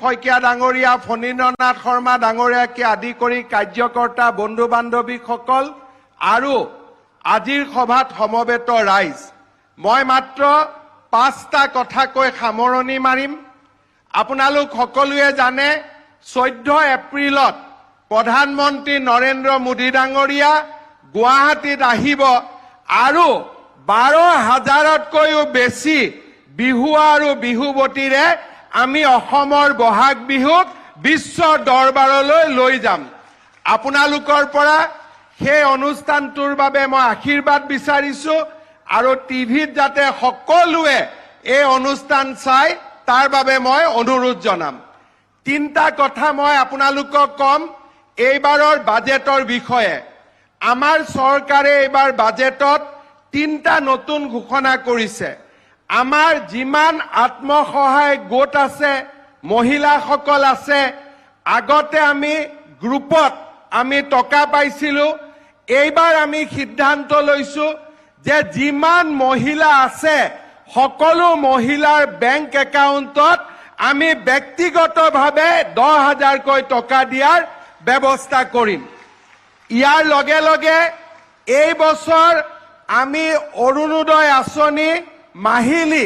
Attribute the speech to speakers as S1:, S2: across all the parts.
S1: শইকীয়া ডাঙৰীয়া, ফণীন্দ্ৰনাথ শৰ্মা ডাঙৰীয়াকে আদি কৰি কাৰ্যকৰ্তা, বন্ধু বান্ধৱীসকল আৰু আজিৰ সভাত সমবেত ৰাইজ, মই মাত্ৰ 5টা কথা কৈ সামৰণি মাৰিম। আপোনালোক সকলোৱে জানে 14 এপ্ৰিলত প্ৰধানমন্ত্ৰী নৰেন্দ্ৰ মোদী ডাঙৰীয়া গুৱাহাটীত আহিব আৰু 12,000তকৈও বেছি বিহুৱা আৰু বিহুৱতীৰে আমি অসমৰ বহাগ বিহুক বিশ্ব দৰবাৰলৈ লৈ যাম। আপোনালোকৰ পৰা সেই অনুষ্ঠানটোৰ বাবে মই আশীৰ্বাদ বিচাৰিছো আৰু টিভিত যাতে সকলোৱে এই অনুষ্ঠান চাই তাৰ বাবে মই অনুৰোধ জনাম। 3টা কথা মই আপোনালোকক কম এইবাৰৰ বাজেটৰ বিষয়ে। আমাৰ চৰকাৰে এইবাৰ বাজেটত 3টা নতুন ঘোষণা কৰিছে। আমাৰ যিমান আত্মসহায়ক গোট আছে, মহিলাসকল আছে, আগতে আমি গ্ৰুপত আমি টকা পাইছিলো। এইবাৰ আমি সিদ্ধান্ত লৈছো যে যিমান মহিলা আছে সকলো মহিলাৰ বেংক একাউণ্টত আমি ব্যক্তিগতভাৱে 10,000কৈ টকা দিয়াৰ ব্যৱস্থা কৰিম। ইয়াৰ লগে লগে এই বছৰ আমি অৰুণোদয় আঁচনি মাহিলী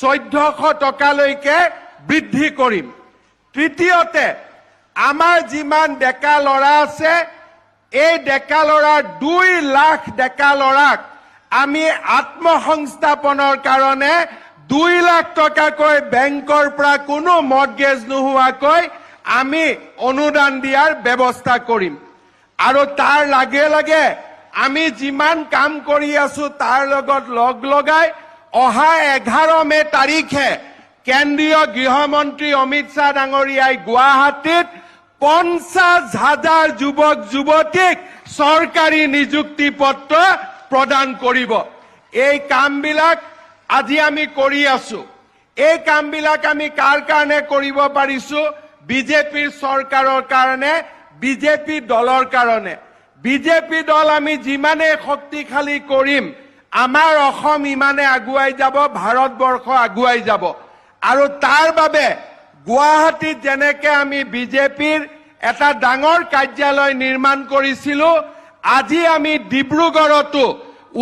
S1: 1400 টকালৈকে বৃদ্ধি কৰিম। তৃতীয়তে, আমাৰ যিমান ডেকা ল'ৰা আছে এই ডেকা ল'ৰাৰ 2 লাখ ডেকা ল'ৰাক আমি আত্মসংস্থাপনৰ কাৰণে 2 লাখ টকাকৈ বেংকৰ পৰা কোনো মৰ্টগেজ নোহোৱাকৈ আমি অনুদান দিয়াৰ ব্যৱস্থা কৰিম। আৰু তাৰ লগে লগে আমি যিমান কাম কৰি আছো তাৰ লগত লগ লগাই অহা 11 মে তাৰিখে কেন্দ্ৰীয় গৃহমন্ত্ৰী অমিত শ্বাহ ডাঙৰীয়াই গুৱাহাটীত 50,000 যুৱক যুৱতীক চৰকাৰী নিযুক্তি পত্ৰ প্ৰদান কৰিব। এই কামবিলাক আজি আমি কৰি আছো। এই কামবিলাক আমি কাৰ কাৰণে কৰিব পাৰিছো? বিজেপিৰ চৰকাৰৰ কাৰণে, বিজেপি দলৰ কাৰণে। বিজেপি দল আমি যিমানে শক্তিশালী কৰিম আমাৰ অসম ইমানে আগুৱাই যাব, ভাৰতবৰ্ষ আগুৱাই যাব। আৰু তাৰ বাবে গুৱাহাটীত যেনেকে আমি বিজেপিৰ এটা ডাঙৰ কাৰ্যালয় নিৰ্মাণ কৰিছিলো, আজি আমি ডিব্ৰুগড়তো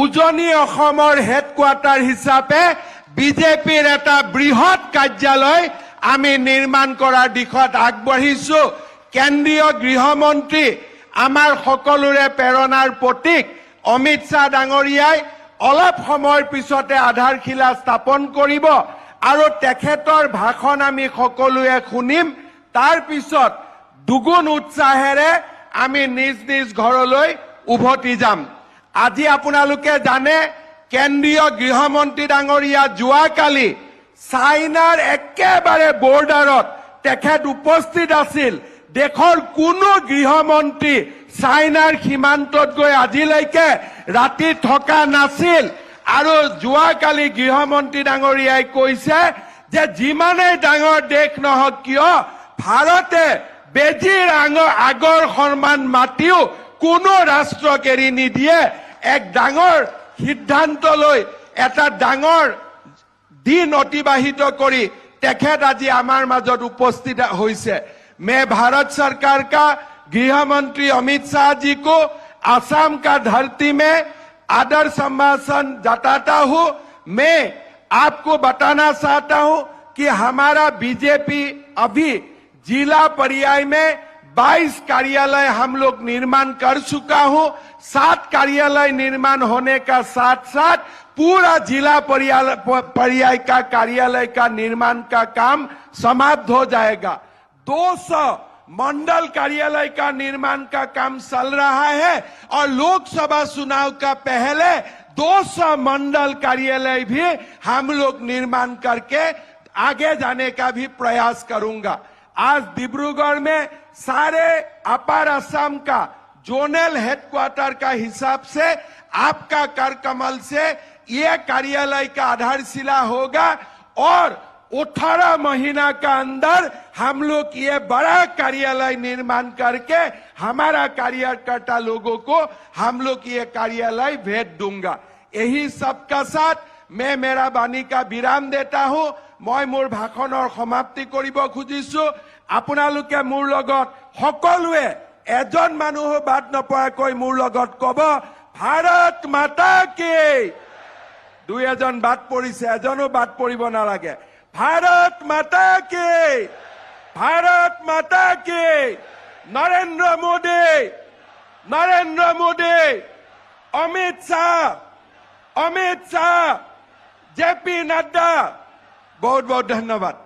S1: উজনি অসমৰ হেডকোৱাৰ্টাৰ হিচাপে বিজেপিৰ এটা বৃহৎ কাৰ্যালয় আমি নিৰ্মাণ কৰাৰ দিশত আগবাঢ়িছো। কেন্দ্ৰীয় গৃহমন্ত্ৰী আমাৰ সকলোৰে প্ৰেৰণাৰ প্ৰতীক অমিত শ্বাহ ডাঙৰীয়াই অলপ সময়ৰ পিছতে আধাৰশিলা স্থাপন কৰিব আৰু তেখেতৰ ভাষণ আমি সকলোৱে শুনিম। তাৰ পিছত দুগুণ উৎসাহেৰে আমি নিজ নিজ ঘৰলৈ উভতি যাম। আজি আপোনালোকে জানে কেন্দ্ৰীয় গৃহমন্ত্ৰী ডাঙৰীয়া যোৱাকালি চাইনাৰ একেবাৰে বৰ্ডাৰত তেখেত উপস্থিত আছিল। দেশৰ কোনো গৃহমন্ত্ৰী চাইনাৰ সীমান্তত গৈ আজিলৈকে ৰাতি থকা নাছিল। আৰু যোৱাকালি গৃহমন্ত্ৰী ডাঙৰীয়াই কৈছে যে যিমানেই ডাঙৰ দেশ নহওক কিয় ভাৰতে বেজীৰ আগৰ সন্মান মাতিও কোনো ৰাষ্ট্ৰক এৰি নিদিয়ে। এক ডাঙৰ সিদ্ধান্ত লৈ এটা ডাঙৰ দিন অতিবাহিত কৰি তেখেত আজি আমাৰ মাজত উপস্থিত হৈছে। मैं भारत सरकार का गृह मंत्री अमित शाह जी को असम का धरती में आदर सम्भाषण जताता हूं। मैं आपको बताना चाहता हूं कि हमारा बीजेपी अभी जिला पर्याय में 22 कार्यालय हम लोग निर्माण कर चुका हूं। 7 कार्यालय निर्माण होने का साथ साथ पूरा जिला पर्याय का कार्यालय का निर्माण का काम समाप्त हो जाएगा। 200 मंडल कार्यालय का निर्माण का काम चल रहा है और लोकसभा चुनाव का पहले 200 मंडल कार्यालय भी हम लोग निर्माण करके आगे जाने का भी प्रयास करूंगा। आज डिब्रूगढ़ में सारे अपर असम का जोनल हेडक्वार्टर का हिसाब से आपका करकमल से ये कार्यालय का आधारशिला होगा और 18 महीना का अंदर हम लोग ये बड़ा कार्यालय निर्माण करके हमारा कार्यकर्ता लोगों को हम लोग ये कार्यालय भेज दूंगा। यही सबका साथ मैं मेरा वाणी का विराम देता हूं। মই মোৰ ভাষণৰ সমাপ্তি কৰিব খুজিছো। আপোনালোকে মোৰ লগত সকলোৱে এজন মানুহো বাদ নপৰাকৈ মোৰ লগত ক'ব ভাৰত মাতা কি। দুই এজন বাদ পৰিছে, এজনো বাদ পৰিব নালাগে। ভাৰত মাতা কি, ভাৰত মাতা কি। নৰেন্দ্ৰ মোদী, নৰেন্দ্ৰ মোদী, অমিত শাহ, জেপি নাড্ডা। बहुत बहुत धन्यवाद।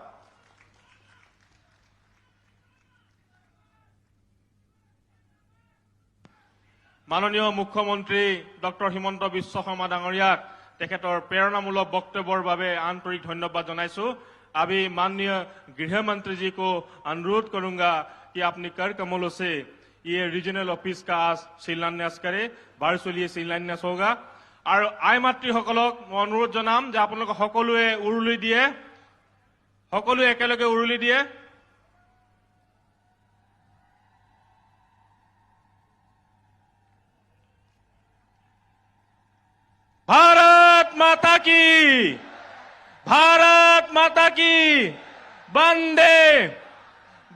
S2: माननीय मुख्यमंत्री डॉक्टर हिमंत विश्व शर्मा डांगरियाक तेखेतर प्रेरणामूलक वक्तव्यर बारे आंतरिक धन्यवाद जनाइছো। अभी माननीय गृह मंत्री जी को अनुरोध करूंगा कि अपनी कर कमलों से ये रीजनल ऑफिस का आज शिलान्यास करे। वर्चुअली शिलान्यास होगा। और आई मातृ सकलक अनुरोध जनाम जे आपलोक सकलोए उरुली दिए, सकलोए एकेलगे उरुली दिए। भारत माता की, भारत माता की, वंदे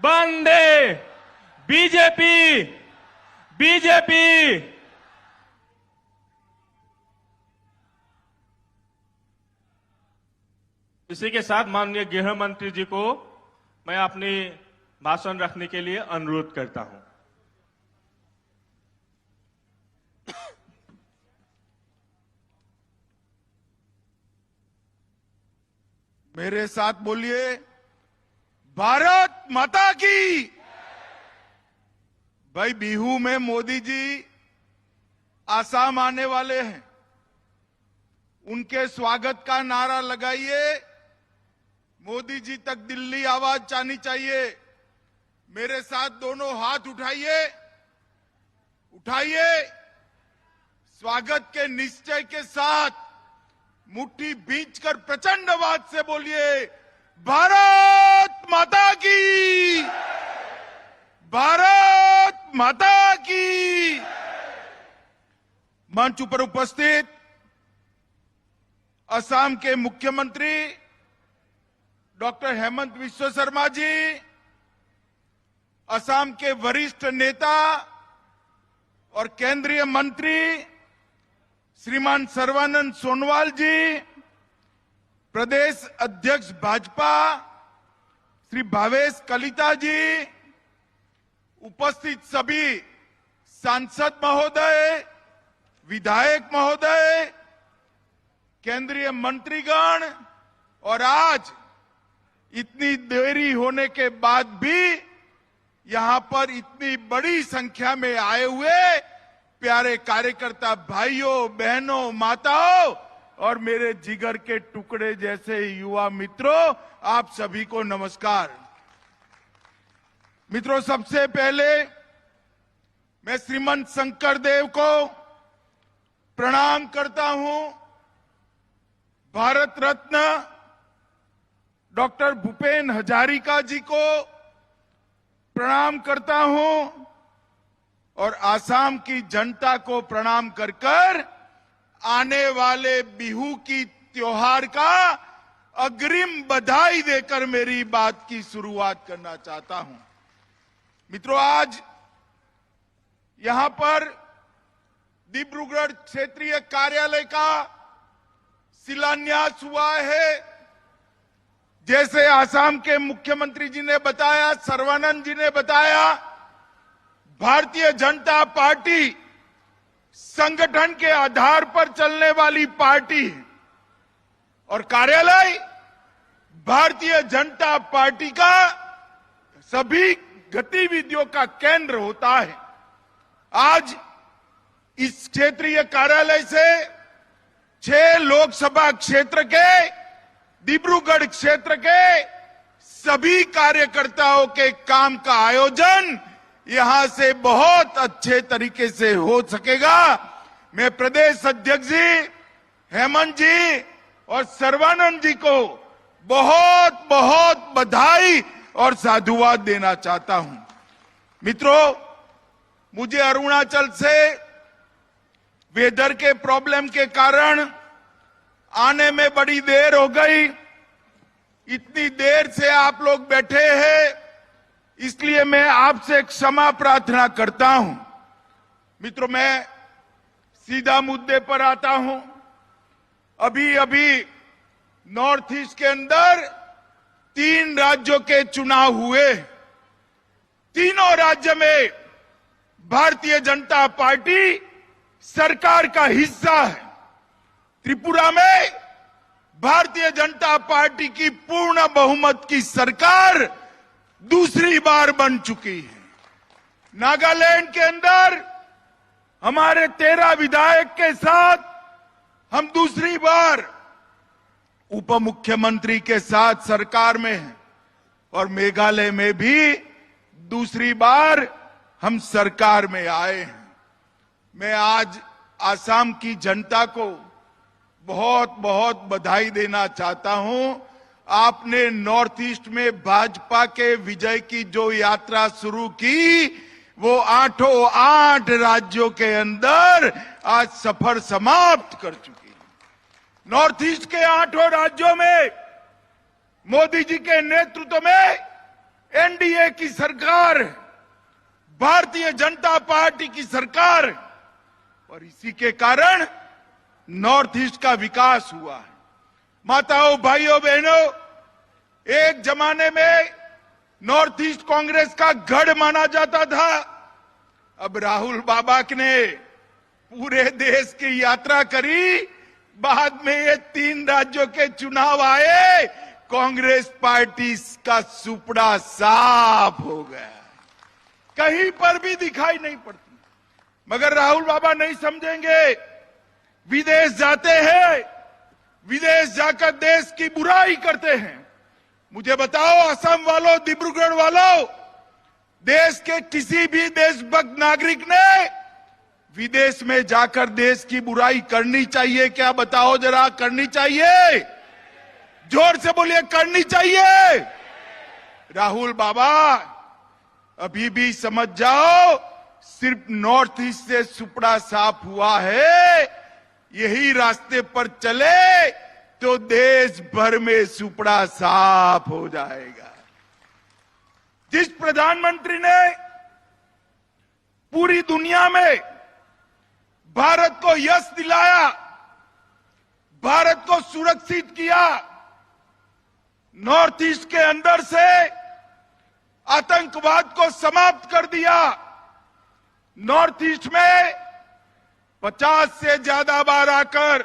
S2: वंदे, बीजेपी बीजेपी। इसी के साथ माननीय गृह मंत्री जी को मैं अपनी भाषण रखने के लिए अनुरोध करता हूं।
S3: मेरे साथ बोलिए भारत माता की। भाई बिहू में मोदी जी आसाम आने वाले हैं, उनके स्वागत का नारा लगाइए। मोदी जी तक दिल्ली आवाज जानी चाहिए। मेरे साथ दोनों हाथ उठाइए, उठाइए। स्वागत के निश्चय के साथ मुट्ठी भींचकर प्रचंड आवाज से बोलिए भारत माता की, भारत माता की। मंच पर उपस्थित असम के मुख्यमंत्री डॉक्टर हेमंत विश्व शर्मा जी, असम के वरिष्ठ नेता और केंद्रीय मंत्री श्रीमान सर्बानंद सोनोवाल जी, प्रदेश अध्यक्ष भाजपा श्री भावेश कलिता जी, उपस्थित सभी सांसद महोदय, विधायक महोदय, केंद्रीय मंत्रीगण और आज इतनी देरी होने के बाद भी यहां पर इतनी बड़ी संख्या में आए हुए प्यारे कार्यकर्ता भाइयों, बहनों, माताओं और मेरे जिगर के टुकड़े जैसे युवा मित्रों, आप सभी को नमस्कार। मित्रों, सबसे पहले मैं श्रीमंत शंकर देव को प्रणाम करता हूं। भारत रत्न डॉक्टर भूपेन हजारिका जी को प्रणाम करता हूं और आसाम की जनता को प्रणाम कर कर आने वाले बिहू की त्योहार का अग्रिम बधाई देकर मेरी बात की शुरुआत करना चाहता हूं। मित्रों, आज यहां पर डिब्रूगढ़ क्षेत्रीय कार्यालय का शिलान्यास हुआ है। जैसे आसाम के मुख्यमंत्री जी ने बताया, सर्बानंद जी ने बताया, भारतीय जनता पार्टी संगठन के आधार पर चलने वाली पार्टी है और कार्यालय भारतीय जनता पार्टी का सभी गतिविधियों का केंद्र होता है। आज इस क्षेत्रीय कार्यालय से 6 लोकसभा क्षेत्र के, डिब्रूगढ़ क्षेत्र के सभी कार्यकर्ताओं के काम का आयोजन यहां से बहुत अच्छे तरीके से हो सकेगा। मैं प्रदेश अध्यक्ष जी, हेमंत जी और सर्बानंद जी को बहुत बहुत बधाई और साधुवाद देना चाहता हूं। मित्रों, मुझे अरुणाचल से वेदर के प्रॉब्लम के कारण आने में बड़ी देर हो गई, इतनी देर से आप लोग बैठे हैं, इसलिए मैं आपसे क्षमा प्रार्थना करता हूं। मित्रों, मैं सीधा मुद्दे पर आता हूं। अभी अभी नॉर्थ ईस्ट के अंदर 3 राज्यों के चुनाव हुए। तीनों राज्य में भारतीय जनता पार्टी सरकार का हिस्सा है। त्रिपुरा में भारतीय जनता पार्टी की पूर्ण बहुमत की सरकार दूसरी बार बन चुकी है। नागालैंड के अंदर हमारे 13 विधायक के साथ हम दूसरी बार उप मुख्यमंत्री के साथ सरकार में हैं और मेघालय में भी दूसरी बार हम सरकार में आए हैं। मैं आज आसाम की जनता को बहुत बहुत बधाई देना चाहता हूं। आपने नॉर्थ ईस्ट में भाजपा के विजय की जो यात्रा शुरू की, वो 8 राज्यों के अंदर आज सफर समाप्त कर चुकी है। नॉर्थ ईस्ट के 8 राज्यों में मोदी जी के नेतृत्व में एनडीए की सरकार, भारतीय जनता पार्टी की सरकार, और इसी के कारण नॉर्थ ईस्ट का विकास हुआ है। माताओं, भाइयों, बहनों, एक जमाने में नॉर्थ ईस्ट कांग्रेस का गढ़ माना जाता था। अब राहुल बाबा ने पूरे देश की यात्रा करी, बाद में ये 3 राज्यों के चुनाव आए, कांग्रेस पार्टी का सुपड़ा साफ हो गया, कहीं पर भी दिखाई नहीं पड़ती। मगर राहुल बाबा नहीं समझेंगे। विदेश जाते हैं, विदेश जाकर देश की बुराई करते हैं। मुझे बताओ असम वालों, डिब्रूगढ़ वालों, देश के किसी भी देशभक्त नागरिक ने विदेश में जाकर देश की बुराई करनी चाहिए क्या? बताओ जरा, करनी चाहिए? जोर से बोलिए, करनी चाहिए? राहुल बाबा, अभी भी समझ जाओ, सिर्फ नॉर्थ ईस्ट से सुपड़ा साफ हुआ है। यही रास्ते पर चले तो देश भर में सुपड़ा साफ हो जाएगा। जिस प्रधानमंत्री ने पूरी दुनिया में भारत को यश दिलाया, भारत को सुरक्षित किया, नॉर्थ ईस्ट के अंदर से आतंकवाद को समाप्त कर दिया, नॉर्थ ईस्ट में 50 से ज्यादा बार आकर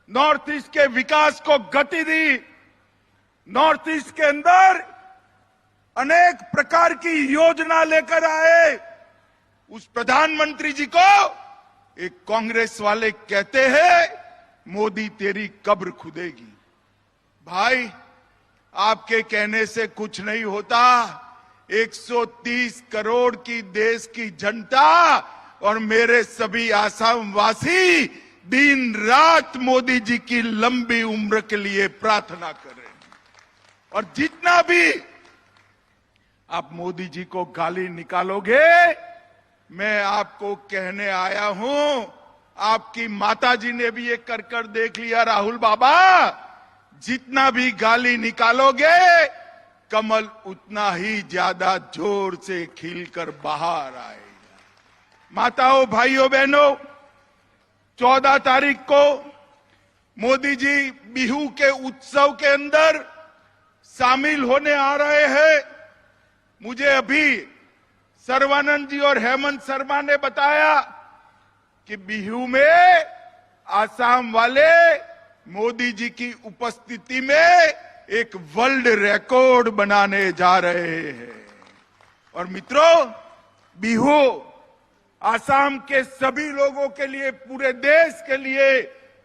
S3: नॉर्थ ईस्ट के विकास को गति दी, नॉर्थ ईस्ट के अंदर अनेक प्रकार की योजना लेकर आए, उस प्रधानमंत्री जी को एक कांग्रेस वाले कहते हैं, मोदी तेरी कब्र खुदेगी। भाई, आपके कहने से कुछ नहीं होता। 130 करोड़ की देश की जनता और मेरे सभी आसाम वासी दिन रात मोदी जी की लंबी उम्र के लिए प्रार्थना कर रहे हैं। और जितना भी आप मोदी जी को गाली निकालोगे, मैं आपको कहने आया हूं, आपकी माता जी ने भी ये कर देख लिया। राहुल बाबा, जितना भी गाली निकालोगे, कमल उतना ही ज्यादा जोर से खिलकर बाहर आएगा। माताओं, भाइयों, बहनों, 14 तारीख को मोदी जी बिहू के उत्सव के अंदर शामिल होने आ रहे हैं। मुझे अभी सर्बानंद जी और हेमंत शर्मा ने बताया कि बिहू में आसाम वाले मोदी जी की उपस्थिति में एक वर्ल्ड रिकॉर्ड बनाने जा रहे हैं। और मित्रों, बिहू आसाम के सभी लोगों के लिए, पूरे देश के लिए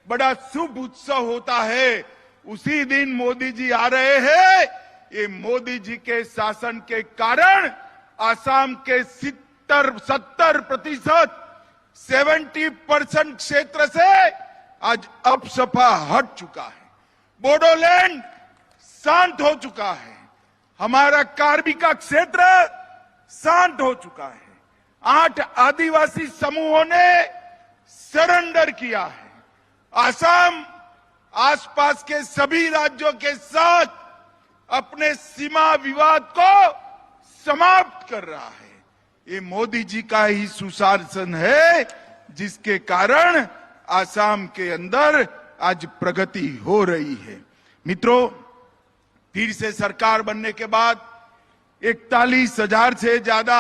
S3: बड़ा शुभ उत्सव होता है। उसी दिन मोदी जी आ रहे हैं। ये मोदी जी के शासन के कारण आसाम के 70% 70% क्षेत्र से आज अपसपा हट चुका है। बोडोलैंड शांत हो चुका है। हमारा कार्बी का क्षेत्र शांत हो चुका है। 8 आदिवासी समूहों ने सरेंडर किया है। आसाम आसपास के सभी राज्यों के साथ अपने सीमा विवाद को समाप्त कर रहा है। ये मोदी जी का ही सुशासन है जिसके कारण आसाम के अंदर आज प्रगति हो रही है। मित्रों, फिर से सरकार बनने के बाद 41,000 से ज्यादा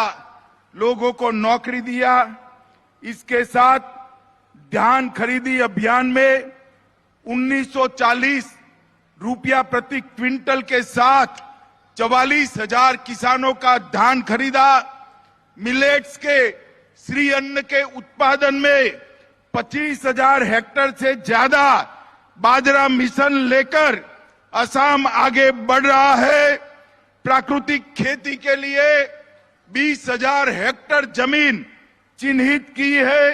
S3: लोगों को नौकरी दिया। इसके साथ धान खरीदी अभियान में 1940 रुपया प्रति क्विंटल के साथ 44,000 किसानों का धान खरीदा। मिलेट्स के श्री अन्न के उत्पादन में 25,000 हेक्टेयर से ज्यादा बाजरा मिशन लेकर असम आगे बढ़ रहा है। प्राकृतिक खेती के लिए 20,000 हेक्टेयर जमीन चिन्हित की है।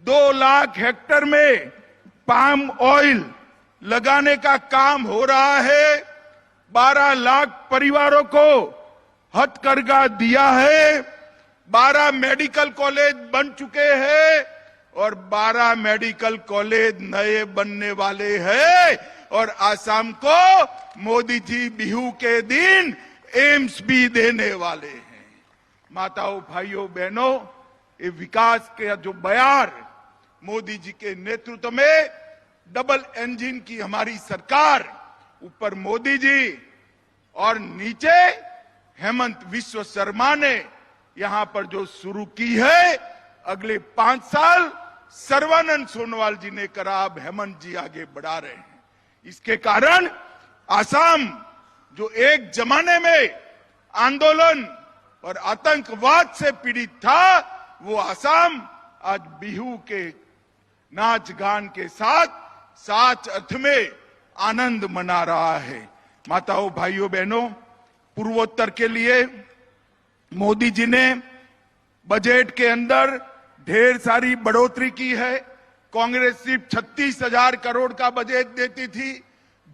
S3: 2 लाख हेक्टेयर में पाम ऑयल लगाने का काम हो रहा है। 12 लाख परिवारों को हथकरघा दिया है। 12 मेडिकल कॉलेज बन चुके हैं और 12 मेडिकल कॉलेज नए बनने वाले हैं। और आसाम को मोदी जी बिहू के दिन एम्स भी देने वाले हैं। माताओं, भाइयों, बहनों, ये विकास के जो बयार मोदी जी के नेतृत्व में डबल इंजन की हमारी सरकार, ऊपर मोदी जी और नीचे हेमंत विश्व शर्मा ने यहां पर जो शुरू की है, अगले 5 साल सर्बानंद सोनोवाल जी ने करा, अब हेमंत जी आगे बढ़ा रहे हैं। इसके कारण आसाम जो एक जमाने में आंदोलन और आतंकवाद से पीड़ित था, वो आसाम आज बिहू के नाच गान के साथ साच अर्थ में आनंद मना रहा है। माताओं, भाइयों, बहनों, पूर्वोत्तर के लिए मोदी जी ने बजट के अंदर ढेर सारी बढ़ोतरी की है। कांग्रेस सिर्फ 36,000 करोड़ का बजट देती थी,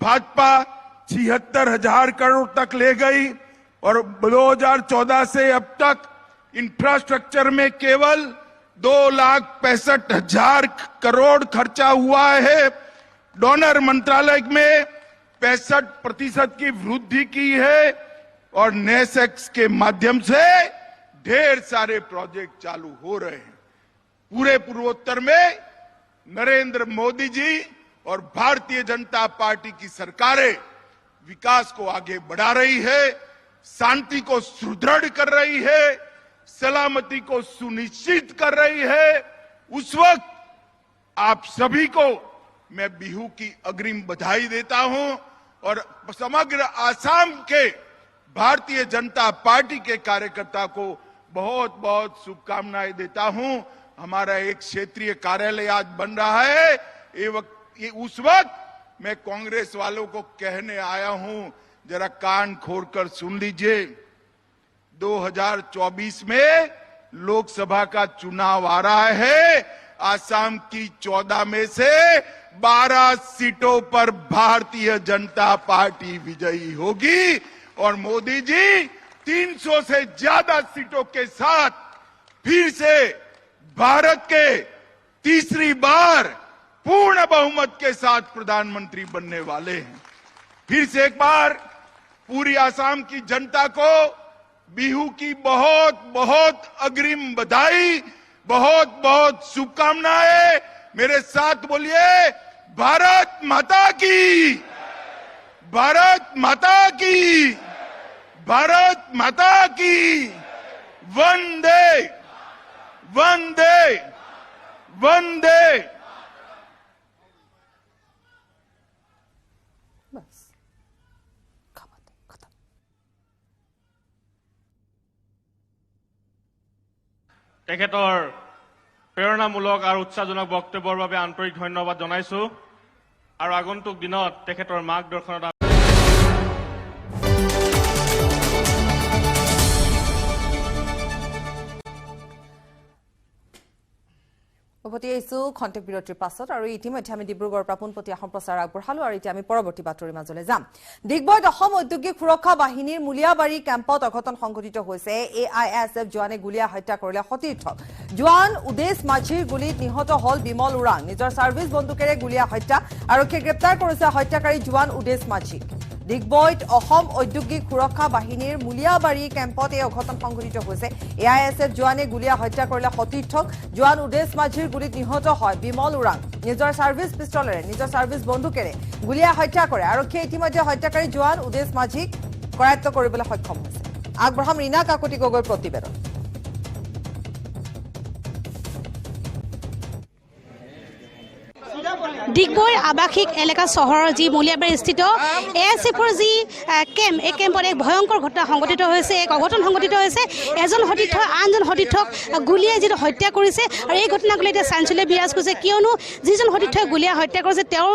S3: भाजपा 76,000 करोड़ तक ले गई और 2014 से अब तक इंफ्रास्ट्रक्चर में केवल 2,65,000 करोड़ खर्चा हुआ है। डोनर मंत्रालय में 65% की वृद्धि की है और नेसेक्स के माध्यम से ढेर सारे प्रोजेक्ट चालू हो रहे हैं। पूरे पूर्वोत्तर में नरेंद्र मोदी जी और भारतीय जनता पार्टी की सरकारें विकास को आगे बढ़ा रही है, शांति को सुदृढ़ कर रही है, सलामती को सुनिश्चित कर रही है। उस वक्त आप सभी को मैं बिहू की अग्रिम बधाई देता हूं और समग्र आसाम के भारतीय जनता पार्टी के कार्यकर्ता को बहुत बहुत शुभकामनाएं देता हूं। हमारा एक क्षेत्रीय कार्यालय आज बन रहा है। उस वक्त मैं कांग्रेस वालों को कहने आया हूं, जरा कान खोलकर सुन लीजिए। 2024 में लोकसभा का चुनाव आ रहा है। आसाम की 14 में से 12 सीटों पर भारतीय जनता पार्टी विजयी होगी और मोदी जी 300 से ज्यादा सीटों के साथ फिर से भारत के तीसरी बार पूर्ण बहुमत के साथ प्रधानमंत्री बनने वाले हैं। फिर से एक बार पूरी आसाम की जनता को बिहू की बहुत बहुत अग्रिम बधाई, बहुत बहुत शुभकामनाएं। मेरे साथ बोलिए, भारत माता की, भारत माता की, भारत माता की। वंदे वंदे वंदे।
S4: बस खत्म।
S2: তেখেতৰ প্ৰেৰণামূলক আৰু উৎসাহজনক বক্তব্যৰ বাবে আন্তৰিক ধন্যবাদ জনাইছো আৰু আগন্তুক দিনত তেখেতৰ মাৰ্গদৰ্শনত
S4: উভতি আহিছো খন্তেক বিৰতিৰ পাছত আৰু ইতিমধ্যে আমি ডিব্ৰুগড়ৰ পৰা পোনপটীয়া সম্প্ৰচাৰ আগবঢ়ালো আৰু এতিয়া আমি পৰৱৰ্তী বাতৰিৰ মাজলৈ যাম। দিগবৈত অসম ঔদ্যোগিক সুৰক্ষা বাহিনীৰ মুলিয়াবাৰী কেম্পত অঘটন সংঘটিত হৈছে। AISF জোৱানে গুলীয়া হত্যা কৰিলে সতীৰ্থক। জোৱান উদেশ মাঝিৰ গুলীত নিহত হল বিমল ওৰাং। নিজৰ সাৰ্ভিস বন্দুকেৰে গুলীয়া হত্যা। আৰক্ষীয়ে গ্ৰেপ্তাৰ কৰিছে হত্যাকাৰী জোৱান উদেশ মাঝিক। ডিগবৈত অসম ঔদ্যোগিক সুৰক্ষা বাহিনীৰ মুলিয়াবাৰী কেম্পত এই অঘটন সংঘটিত হৈছে। AISF জোৱানে গুলীয়া হত্যা কৰিলে সতীৰ্থক। জোৱান উদেশ মাঝিৰ গুলীত নিহত হয় বিমল ওৰাং। নিজৰ সাৰ্ভিস পিষ্টলেৰে নিজৰ সাৰ্ভিস বন্দুকেৰে গুলীয়া হত্যা কৰে। আৰক্ষীয়ে ইতিমধ্যে হত্যাকাৰী জোৱান উদেশ মাঝিক কৰায়ত্ব কৰিবলৈ সক্ষম হৈছে। আগবঢ়াম ৰীনা কাকতি গগৈৰ প্ৰতিবেদন।
S5: ডিগবৈৰ আৱাসিক এলেকা চহৰৰ যি মুলিয়াবাৰী স্থিত AISFৰ যি কেম্প, এই কেম্পত এক ভয়ংকৰ ঘটনা সংঘটিত হৈছে। এক অঘটন সংঘটিত হৈছে। এজন সতীৰ্থ আনজন সতীৰ্থক গুলীয়াই যিটো হত্যা কৰিছে আৰু এই ঘটনাক লৈ এতিয়া চাঞ্চল্য বিৰাজ কৰিছে, কিয়নো যিজন সতীৰ্থই গুলীয়াই হত্যা কৰিছে তেওঁৰ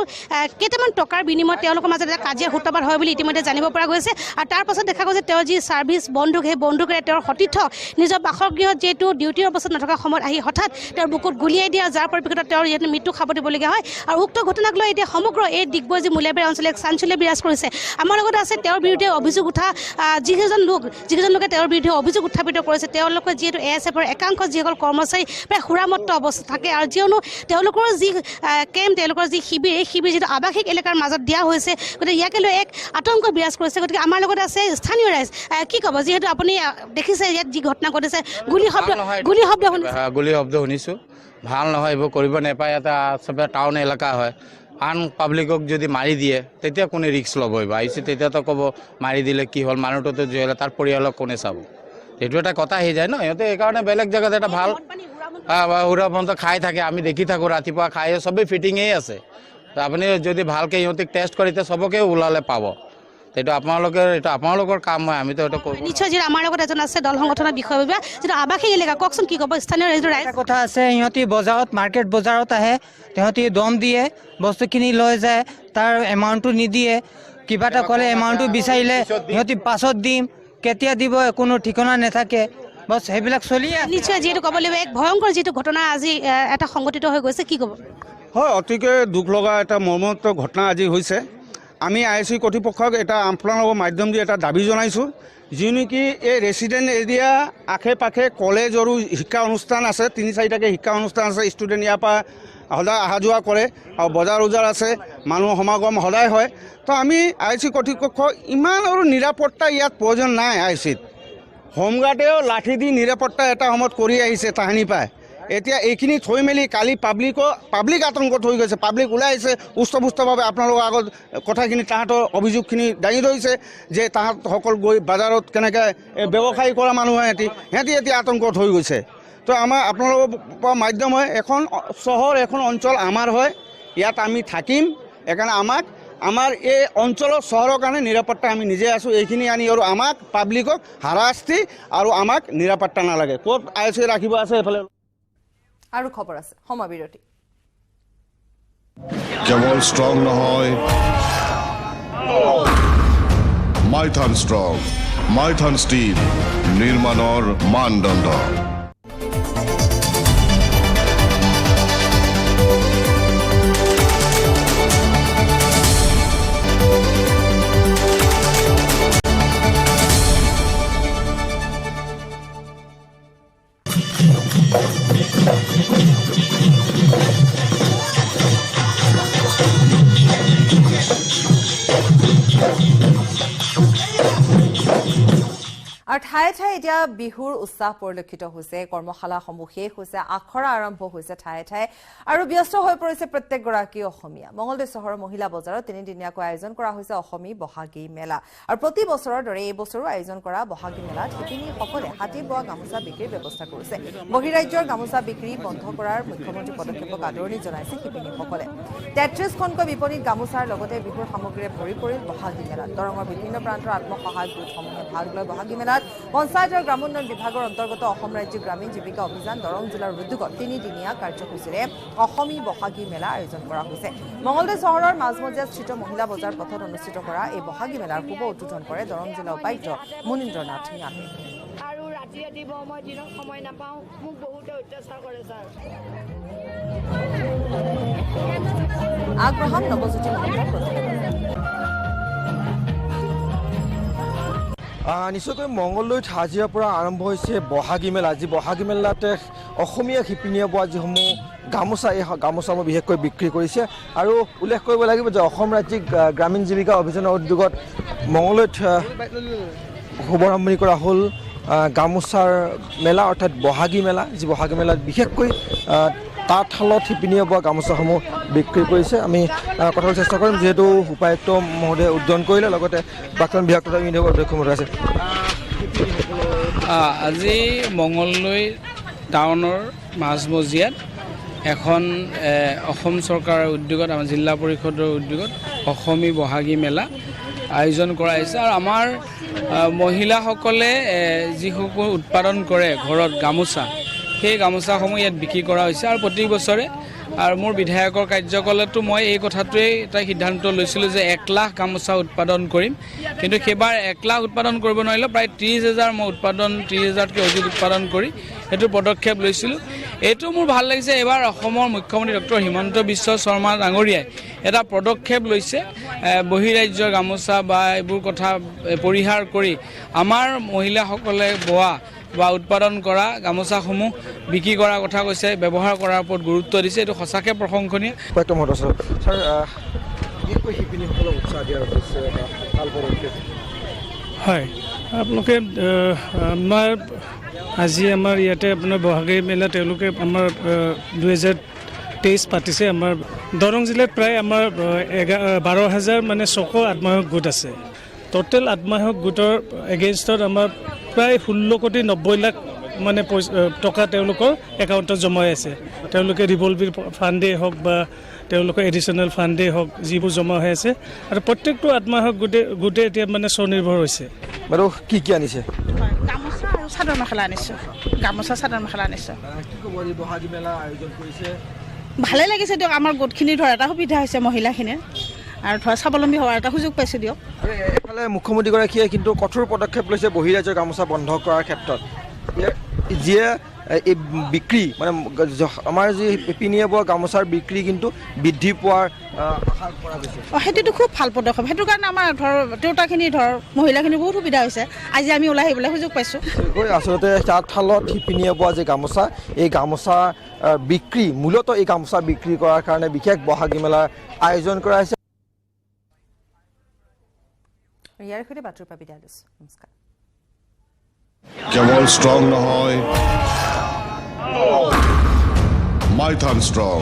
S5: কেইটামান টকাৰ বিনিময়ত তেওঁলোকৰ মাজত এটা কাজিয়া সূত্ৰপাত হয় বুলি ইতিমধ্যে জানিব পৰা গৈছে। আৰু তাৰ পাছত দেখা গৈছে তেওঁৰ যি ছাৰ্ভিচ বন্দুক, সেই বন্দুকেৰে তেওঁৰ সতীৰ্থক নিজৰ বাসগৃহত যিহেতু ডিউটিৰ অৱস্থাত নথকা সময়ত আহি হঠাৎ তেওঁৰ বুকুত গুলীয়াই দিয়া, যাৰ পৰিপ্ৰেক্ষিতত তেওঁৰ ইয়াত মৃত্যু খাব দিবলগীয়া হয়। আৰু উক্ত ঘটনাক লৈ এতিয়া সমগ্ৰ এই ডিগবৈ যি মুলিয়াবাৰী অঞ্চলত চাঞ্চল্য বিৰাজ কৰিছে। আমাৰ লগত আছে তেওঁৰ বিৰুদ্ধে অভিযোগ উঠা যিকেইজন লোকে তেওঁৰ বিৰুদ্ধে অভিযোগ উত্থাপিত কৰিছে। তেওঁলোকে যিহেতু AISFৰ একাংশ যিসকল কৰ্মচাৰী প্ৰায় সুৰামত্ত অৱস্থা থাকে, আৰু যিয়নো তেওঁলোকৰ যি কেম্প, তেওঁলোকৰ যি শিবিৰ, এই শিবিৰ যিটো আৱাসিক এলেকাৰ মাজত দিয়া হৈছে, গতিকে ইয়াকে লৈ এক আতংক বিৰাজ কৰিছে। গতিকে আমাৰ লগত আছে স্থানীয় ৰাইজ। কি ক'ব, যিহেতু আপুনি দেখিছে ইয়াত যি ঘটনা ঘটিছে, গুলী শব্দ
S6: শুনিছোঁ। ভাল নহয়, এইবোৰ কৰিব নাপায়। এটা চবে টাউন এলেকা হয়। আন পাব্লিকক যদি মাৰি দিয়ে তেতিয়া কোনে ৰিক্স ল'ব? আহিছে তেতিয়াতো ক'ব মাৰি দিলে কি হ'ল, মানুহটোতো জেলে, তাৰ পৰিয়ালক কোনে চাব? সেইটো এটা কথা আহি যায় ন। সিহঁতে সেইকাৰণে বেলেগ জেগাত এটা ভাল সুৰাপন্ত খাই থাকে, আমি দেখি থাকোঁ ৰাতিপুৱা খাই, চবেই ফিটিঙেই আছে। আপুনি যদি ভালকৈ সিহঁতক টেষ্ট কৰি তেতিয়া চবকে ওলালে পাব। এইটো আপোনালোকৰ কাম হয়, আমিতো এইটো কৰোঁ।
S5: নিশ্চয়। যিটো আমাৰ লগত এজন আছে দল সংগঠনৰ বিষয়ববীয়া, যিটো আৱাসিক এলেকা, কওকচোন কি ক'ব স্থানীয় ৰাইজৰ ৰাইজ?
S7: কথা আছে, সিহঁতি বজাৰত মাৰ্কেট বজাৰত আহে, সিহঁতি দম দিয়ে, বস্তুখিনি লৈ যায়, তাৰ এমাউণ্টটো নিদিয়ে। কিবা এটা ক'লে এমাউণ্টটো বিচাৰিলে সিহঁতি পাছত দিম, কেতিয়া দিব কোনো ঠিকনা নাথাকে। বছ সেইবিলাক চলি আছে।
S5: নিশ্চয়। যিহেতু ক'ব লাগিব এক ভয়ংকৰ যিটো ঘটনা আজি এটা সংঘটিত হৈ গৈছে, কি ক'ব?
S8: হয়, অতিকৈ দুখ লগা এটা মৰ্মান্তিক ঘটনা আজি হৈছে। আমি IC কৰ্তৃপক্ষক এটা আপোনালোকৰ মাধ্যম দি এটা দাবী জনাইছোঁ, যি নেকি এই ৰেচিডেণ্ট এৰিয়া আশে পাশে কলেজ আৰু শিক্ষা অনুষ্ঠান আছে, 3-4টাকৈ শিক্ষা অনুষ্ঠান আছে। ষ্টুডেণ্ট ইয়াৰ পৰা সদায় অহা যোৱা কৰে, আৰু বজাৰ উজাৰ আছে, মানুহৰ সমাগম সদায় হয়। তো আমি IC কৰ্তৃপক্ষক ইমান আৰু নিৰাপত্তা ইয়াত প্ৰয়োজন নাই। ICত হোমগাৰ্ডেও লাঠি দি নিৰাপত্তা এটা সময়ত কৰি আহিছে তাহানি পায়। এতিয়া এইখিনি থৈ মেলি কালি পাব্লিক আতংকত হৈ গৈছে। পাব্লিক ওলাই আহিছে উষ্ঠপুষ্টভাৱে আপোনালোকৰ আগত কথাখিনি, তাহাঁতৰ অভিযোগখিনি দাঙি ধৰিছে যে তাহাঁতসকল গৈ বজাৰত কেনেকৈ ব্যৱসায় কৰা মানুহ সিহঁতি এতিয়া আতংকত হৈ গৈছে। তো আপোনালোকৰ পৰা মাধ্যম হয়, এখন চহৰ, এখন অঞ্চল আমাৰ হয়, ইয়াত আমি থাকিম। সেইকাৰণে আমাৰ এই অঞ্চলৰ চহৰৰ কাৰণে নিৰাপত্তা আমি নিজে আছোঁ। এইখিনি আনি আৰু আমাক পাব্লিকক হাৰাশাস্তি আৰু আমাক নিৰাপত্তা নালাগে। ক'ত IC ৰাখিব আছে এইফালে।
S4: আৰু খবৰ আছে, সময় বিৰতি।
S9: কেৱল ষ্ট্ৰং নহয়, মাইথান ষ্ট্ৰং, মাইথান ষ্টীল, নিৰ্মাণৰ মানদণ্ড।
S4: আৰু ঠায়ে ঠায়ে এতিয়া বিহুৰ উৎসাহ পৰিলক্ষিত হৈছে। কৰ্মশালাসমূহ শেষ হৈছে, আখৰা আৰম্ভ হৈছে ঠায়ে ঠায়ে, আৰু ব্যস্ত হৈ পৰিছে প্ৰত্যেকগৰাকী অসমীয়া। মঙলদৈ চহৰৰ মহিলা বজাৰত 3দিনীয়াকৈ আয়োজন কৰা হৈছে অসমী বহাগী মেলা। আৰু প্ৰতি বছৰৰ দৰে এই বছৰো আয়োজন কৰা বহাগী মেলাত শিপিনীসকলে হাতী বোৱা গামোচা বিক্ৰীৰ ব্যৱস্থা কৰিছে। বহিৰাজ্যৰ গামোচা বিক্ৰী বন্ধ কৰাৰ মুখ্যমন্ত্ৰীৰ পদক্ষেপক আদৰণি জনাইছে শিপিনীসকলে। 33খনকৈ বিপণীত গামোচাৰ লগতে বিহুৰ সামগ্ৰীৰে ভৰি পৰিল বহাগী মেলাত। দৰঙৰ বিভিন্ন প্ৰান্তৰ আত্মসহায়ক গোটসমূহে ভাগ লয় বহাগী মেলাত। পঞ্চায়ত আৰু গ্ৰামোন্নয়ন বিভাগৰ অন্তৰ্গত অসম ৰাজ্য গ্ৰামীণ জীৱিকা অভিযান দৰং জিলাৰ উদ্যোগত 3দিনীয়া কাৰ্যসূচীৰে অসমী বহাগী মেলা আয়োজন কৰা হৈছে। মঙলদৈ চহৰৰ মাজমজিয়াত স্থিত মহিলা বজাৰ পথত অনুষ্ঠিত কৰা এই বহাগী মেলাৰ শুভ উদ্বোধন কৰে দৰং জিলা উপায়ুক্ত মুনীন্দ্ৰ নাথ ম্যানে।
S10: আৰু ৰাতিয়ে দিব, মই দিনত সময় নাপাওঁ, মোক বহুতে অত্যাচাৰ কৰে ছাৰ।
S4: আগবঢ়াম নৱজ্যোতি মহন্তৰ প্ৰতিবেদন।
S11: নিশ্চয়কৈ মঙলদৈত আজিৰে পৰা আৰম্ভ হৈছে বহাগী মেলা। যি বহাগী মেলাতে অসমীয়া শিপিনীয়ে বোৱা যিসমূহ গামোচা এই গামোচাসমূহ বিশেষকৈ বিক্ৰী কৰিছে আৰু উল্লেখ কৰিব লাগিব যে অসম ৰাজ্যিক গ্ৰামীণ জীৱিকা অভিযানৰ উদ্যোগত মঙলদৈত শুভাৰম্ভণি কৰা হ'ল গামোচাৰ মেলা অৰ্থাৎ বহাগী মেলা যি বহাগী মেলাত বিশেষকৈ তাঁতশালত শিপিনীয়ে বোৱা গামোচাসমূহ বিক্ৰী কৰিছে আমি কথা চেষ্টা কৰিম যিহেতু উপায়ুক্ত মহোদয়ে উদ্বোধন কৰিলে লগতে প্ৰাক্তন বিভাগৰ অধ্যক্ষ মহোদয় আছে
S12: আজি মঙলদৈ টাউনৰ মাজমজিয়াত এখন অসম চৰকাৰৰ উদ্যোগত আমাৰ জিলা পৰিষদৰ উদ্যোগত অসমী বহাগী মেলা আয়োজন কৰা হৈছে আৰু আমাৰ মহিলাসকলে যিসকল উৎপাদন কৰে ঘৰত গামোচা সেই গামোচাসমূহ ইয়াত বিক্ৰী কৰা হৈছে আৰু প্ৰতি বছৰে আৰু মোৰ বিধায়কৰ কাৰ্যকালতো মই এই কথাটোৱেই এটা সিদ্ধান্ত লৈছিলোঁ যে 1 লাখ গামোচা উৎপাদন কৰিম কিন্তু সেইবাৰ 1 লাখ উৎপাদন কৰিব নোৱাৰিলোঁ প্ৰায় 30,000 মই 30,000তকৈ অধিক উৎপাদন কৰি সেইটো পদক্ষেপ লৈছিলোঁ এইটো মোৰ ভাল লাগিছে এবাৰ অসমৰ মুখ্যমন্ত্ৰী ডক্টৰ হিমন্ত বিশ্ব শৰ্মা ডাঙৰীয়াই এটা পদক্ষেপ লৈছে বহিৰাজ্যৰ গামোচা বা এইবোৰ কথা পৰিহাৰ কৰি আমাৰ মহিলাসকলে বোৱা বা উৎপাদন কৰা গামোচাসমূহ বিক্ৰী কৰাৰ কথা কৈছে ব্যৱহাৰ কৰাৰ ওপৰত গুৰুত্ব দিছে এইটো সঁচাকৈ প্ৰশংসনীয়
S13: হয় আপোনালোকে আমাৰ আজি আমাৰ ইয়াতে আপোনাৰ বহাগী মেলা তেওঁলোকে আমাৰ 2023 পাতিছে আমাৰ দৰং জিলাত প্ৰায় আমাৰ 12,000 মানে 600 আত্মসহায়ক গোট আছে টোটেল আত্মসহায়ক গোটৰ এগেইনষ্টত আমাৰ প্ৰায় 16 কোটি 90 লাখ মানে টকা তেওঁলোকৰ একাউণ্টত জমা আছে তেওঁলোকে ৰিভলভিং ফাণ্ডেই হওক বা তেওঁলোকৰ এডিশ্যনেল ফাণ্ডেই হওক যিবোৰ জমা হৈ আছে আৰু প্ৰত্যেকটো আত্মসহায়ক গোটে এতিয়া মানে স্বনিৰ্ভৰ হৈছে
S11: বাৰু কি কি আনিছে
S14: গামোচা আৰু চাদৰ মেখেলা আনিছোঁ গামোচা চাদৰ মেখেলা আনিছোঁ
S11: কি ক'ব এই বহাগী মেলা আয়োজন কৰিছে
S14: ভালে লাগিছে দিয়ক আমাৰ গোটখিনি ধৰ এটা সুবিধা হৈছে মহিলাখিনিৰ আৰু ধৰ স্বাৱলম্বী হোৱাৰ এটা সুযোগ পাইছে দিয়ক
S11: এফালে মুখ্যমন্ত্ৰীগৰাকীয়ে কিন্তু কঠোৰ পদক্ষেপ লৈছে বহিৰাজ্যৰ গামোচা বন্ধ কৰাৰ ক্ষেত্ৰত যিয়ে এই বিক্ৰী মানে আমাৰ যি শিপিনীয়ে বোৱা গামোচাৰ বিক্ৰী কিন্তু বৃদ্ধি পোৱাৰ আশা কৰা গৈছে
S14: সেইটোতো খুব ভাল পদক্ষেপ সেইটো কাৰণে আমাৰ ধৰ দেউতাখিনি ধৰ মহিলাখিনি বহুত সুবিধা হৈছে আজি আমি ওলাই আহিবলৈ সুযোগ পাইছোঁ
S11: আচলতে তাঁতশালত শিপিনীয়ে বোৱা যে গামোচা এই গামোচা বিক্ৰী মূলতঃ এই গামোচা বিক্ৰী কৰাৰ কাৰণে বিশেষ বহাগী মেলাৰ আয়োজন কৰা হৈছে
S4: ইয়াৰ সৈতে বাতৰিৰ পৰা বিদায় লৈছোঁ নমস্কাৰ
S9: কেৱল ষ্ট্ৰং নহয় মাইথান ষ্ট্ৰং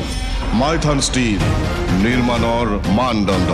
S9: মাইথান ষ্টীল নিৰ্মাণৰ মানদণ্ড